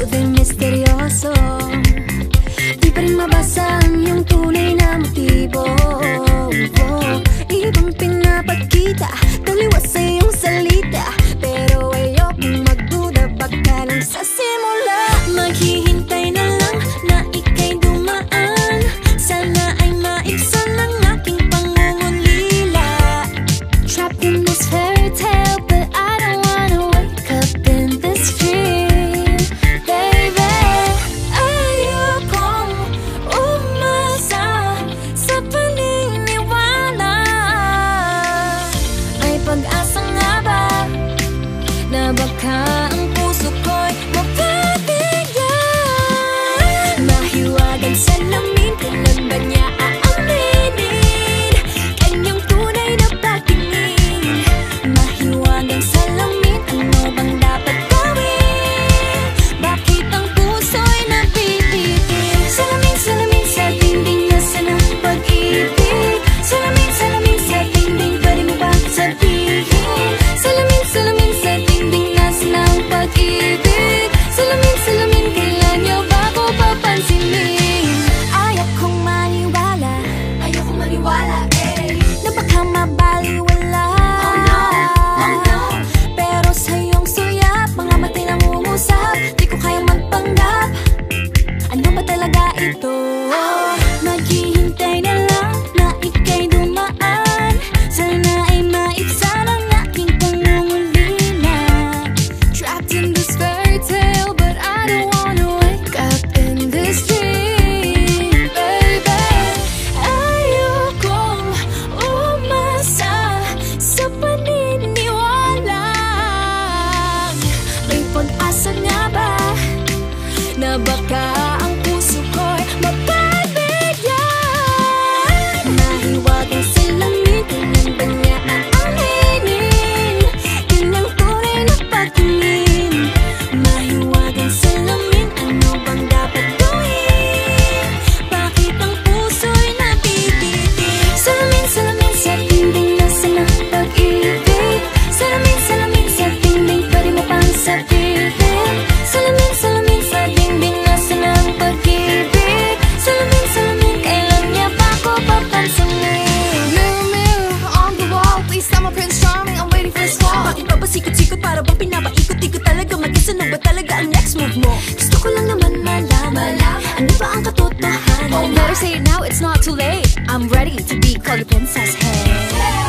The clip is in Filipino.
Smooth and misteryoso, di pa rin mabasa ang iyong tunay na motibo. Ibang pinapakita, taliwas sa iyong salita, pero ayokong magduda, baka lang sa simula. Maghihintay na lang na ika'y dumaan, sana ay maibsan ang aking pangungulila. Trapped in this fairy tale, but I don't wanna wake up in this dream, baby. Ayokong umasa sa paniniwala. May pag-asa nga ba na baka ang puso ko'y mapabigyan? Mahiwagang salamin, kailan ba niya aaminin kanyang tunay na pagtingin? Mahiwagang salamin, ano bang dapat gawin? Bakit ang puso'y napipitin? Salamin, salamin sa dingding, nasaan ang pag-ibig? Salamin, salamin sa dingding, pwede mo ba sabihin? Salamin, salamin sa dingding, nasaan ang pag-ibig? Salamin, salamin, kailan niyo ba ako papansinin? Ayokong maniwala, na baka mabaliwala. Oh no, pero sa iyong suya, mga matay nangungusap, di ko kayang magpanggap. Ano ba talaga ito? Naghihintay na lang na ika'y dumaan, sana ay maibsan ang aking pangungulila. Trapped in this fairy tale, but I don't wanna wake up in this dream, baby. Ayokong umasa sa paniniwala. May pag-asa nga ba na baka ang puso ko'y mapabigyan? Mahiwagang salamin, kailan ba niya aaminin kanyang tunay na pagtingin? Mahiwagang salamin, ano bang dapat gawin? Bakit ang puso'y napipitin? Salamin, salamin sa dingding, nasaan ang pag-ibig? Salamin, salamin sa dingding, pwede mo pang sabihin? Salamin, salamin sa dingding, nasaan ang pag-ibig? Salamin, salamin, kailan niya ba ako papansinin? Mirror, mirror on the wall, please tell my Prince Charming I'm waiting for his call. Bakit ba pasikot-sikot, para bang pinapaikot-ikot talaga? Mag-guess ano ba talaga ang next move mo? Gusto ko lang naman malaman, ano ba ang katotohanan? Oh, better say it now, it's not too late. I'm ready to be called a princess, hey.